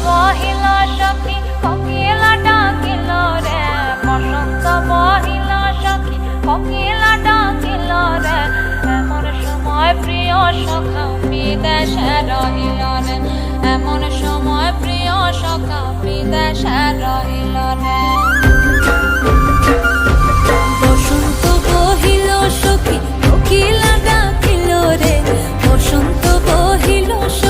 বহিল সখী কোকিলা ডাকিল রে, বসন্ত বহিল সখী কোকিলা ডাকিল রে, এমন সময় প্রিয় সখা বিদেশে রহিল রে, এমন সময় প্রিয় সখা বিদেশে রহিল রে। বসন্ত বহিল সখী কোকিলা ডাকিল রে, বসন্ত বহিল সখী